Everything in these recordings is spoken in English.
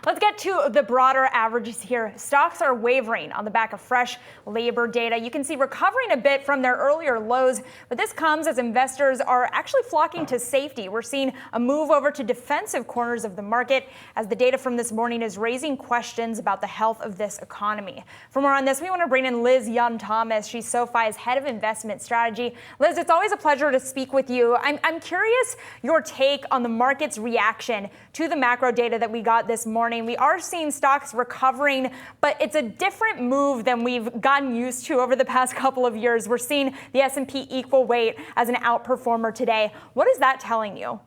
Let's get to the broader averages here. Stocks are wavering on the back of fresh labor data. You can see recovering a bit from their earlier lows, but this comes as investors are actually flocking to safety. We're seeing a move over to defensive corners of the market as the data from this morning is raising questions about the health of this economy. For more on this, we want to bring in Liz Young-Thomas. She's SoFi's head of investment strategy. Liz, it's always a pleasure to speak with you. I'm curious your take on the market's reaction to the macro data that we got this morning. We are seeing stocks recovering, but it's a different move than we've gotten used to over the past couple of years. We're seeing the S&P equal weight as an outperformer today. What is that telling you?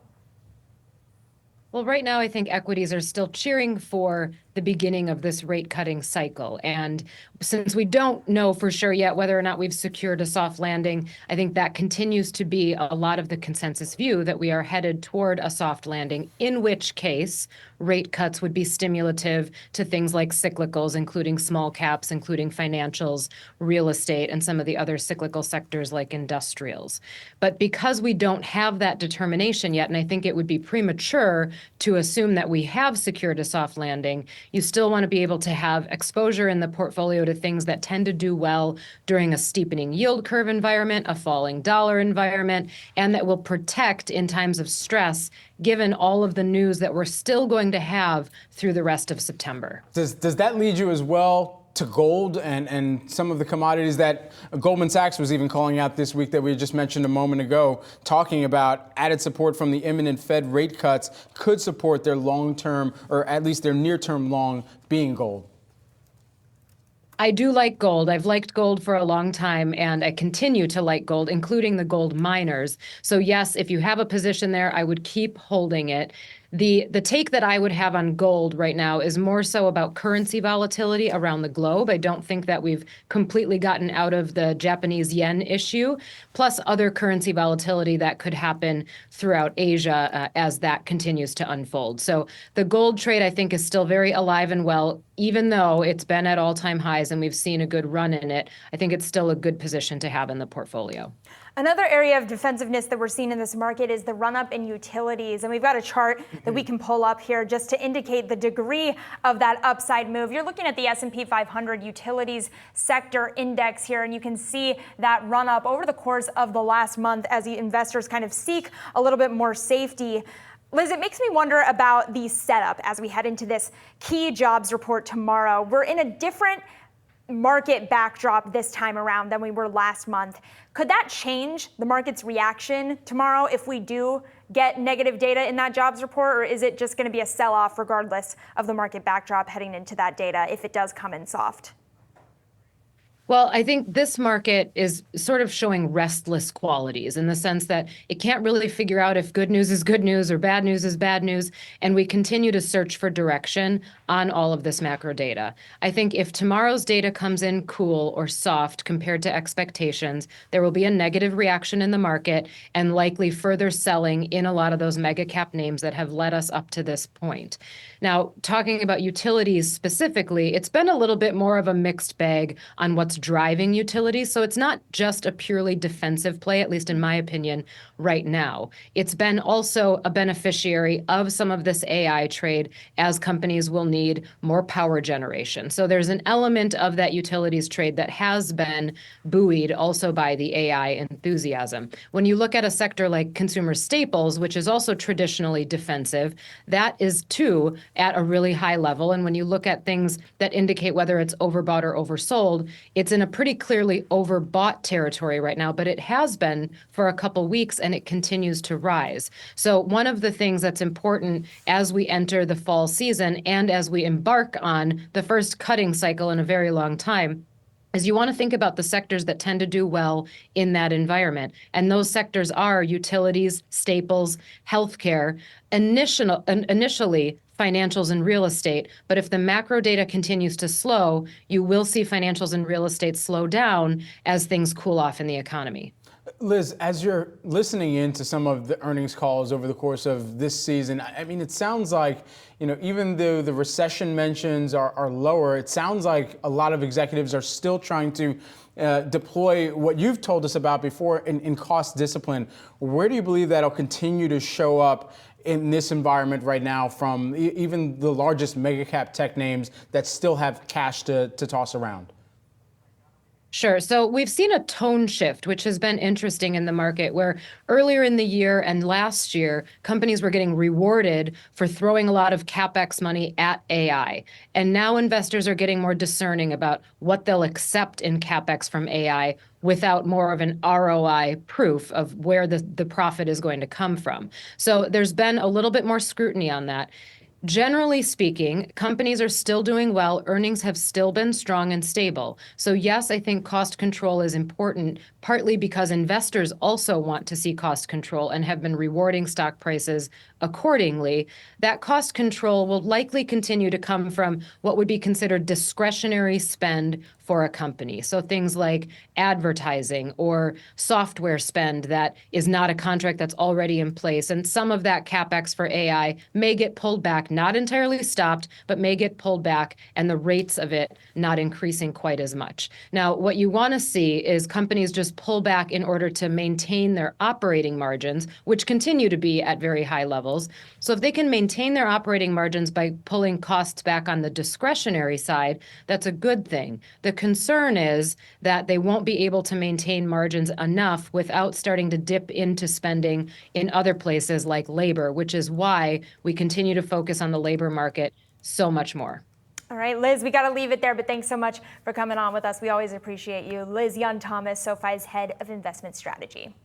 Well, right now, I think equities are still cheering for the beginning of this rate cutting cycle. And since we don't know for sure yet whether or not we've secured a soft landing, I think that continues to be a lot of the consensus view that we are headed toward a soft landing, in which case rate cuts would be stimulative to things like cyclicals, including small caps, including financials, real estate, and some of the other cyclical sectors like industrials. But because we don't have that determination yet, and I think it would be premature to assume that we have secured a soft landing, you still want to be able to have exposure in the portfolio to things that tend to do well during a steepening yield curve environment, a falling dollar environment, and that will protect in times of stress, given all of the news that we're still going to have through the rest of September. Does that lead you as well to gold and some of the commodities that Goldman Sachs was even calling out this week that we just mentioned a moment ago, talking about added support from the imminent Fed rate cuts could support their long-term, or at least their near-term long, being gold? I do like gold. I've liked gold for a long time, and I continue to like gold, including the gold miners. So yes, if you have a position there, I would keep holding it. The take that I would have on gold right now is more so about currency volatility around the globe. I don't think that we've completely gotten out of the Japanese yen issue, plus other currency volatility that could happen throughout Asia as that continues to unfold. So the gold trade, I think, is still very alive and well, even though it's been at all-time highs and we've seen a good run in it. I think it's still a good position to have in the portfolio. Another area of defensiveness that we're seeing in this market is the run-up in utilities. And we've got a chart that we can pull up here just to indicate the degree of that upside move. You're looking at the S&P 500 utilities sector index here, and you can see that run-up over the course of the last month as the investors kind of seek a little bit more safety. Liz, it makes me wonder about the setup as we head into this key jobs report tomorrow. We're in a different market backdrop this time around than we were last month. Could that change the market's reaction tomorrow if we do get negative data in that jobs report, or is it just going to be a sell-off regardless of the market backdrop heading into that data if it does come in soft? Well, I think this market is sort of showing restless qualities in the sense that it can't really figure out if good news is good news or bad news is bad news, and we continue to search for direction on all of this macro data. I think if tomorrow's data comes in cool or soft compared to expectations, there will be a negative reaction in the market and likely further selling in a lot of those mega cap names that have led us up to this point. Now, talking about utilities specifically, it's been a little bit more of a mixed bag on what's driving utilities. So it's not just a purely defensive play, at least in my opinion, right now. It's been also a beneficiary of some of this AI trade as companies will need more power generation. So there's an element of that utilities trade that has been buoyed also by the AI enthusiasm. When you look at a sector like consumer staples, which is also traditionally defensive, that is too at a really high level. And when you look at things that indicate whether it's overbought or oversold, it's in a pretty clearly overbought territory right now, but it has been for a couple weeks and it continues to rise. So one of the things that's important as we enter the fall season and as we embark on the first cutting cycle in a very long time is you want to think about the sectors that tend to do well in that environment. And those sectors are utilities, staples, healthcare, initially financials and real estate. But if the macro data continues to slow, you will see financials and real estate slow down as things cool off in the economy. Liz, as you're listening into some of the earnings calls over the course of this season, I mean, it sounds like, even though the recession mentions are lower, it sounds like a lot of executives are still trying to deploy what you've told us about before in cost discipline. Where do you believe that'll continue to show up in this environment right now from even the largest mega cap tech names that still have cash to toss around? Sure. So we've seen a tone shift, which has been interesting in the market, where earlier in the year and last year, companies were getting rewarded for throwing a lot of CapEx money at AI. And now investors are getting more discerning about what they'll accept in CapEx from AI without more of an ROI proof of where the profit is going to come from. So there's been a little bit more scrutiny on that. Generally speaking, companies are still doing well. Earnings have still been strong and stable. So yes, I think cost control is important, partly because investors also want to see cost control and have been rewarding stock prices accordingly. That cost control will likely continue to come from what would be considered discretionary spend for a company. So things like advertising or software spend that is not a contract that's already in place. And some of that CapEx for AI may get pulled back, not entirely stopped, but may get pulled back, and the rates of it not increasing quite as much. Now, what you want to see is companies just pull back in order to maintain their operating margins, which continue to be at very high levels. So if they can maintain their operating margins by pulling costs back on the discretionary side, that's a good thing. The concern is that they won't be able to maintain margins enough without starting to dip into spending in other places like labor, which is why we continue to focus on the labor market so much more. All right, Liz, we got to leave it there, but thanks so much for coming on with us. We always appreciate you. Liz Young-Thomas, SoFi's head of investment strategy.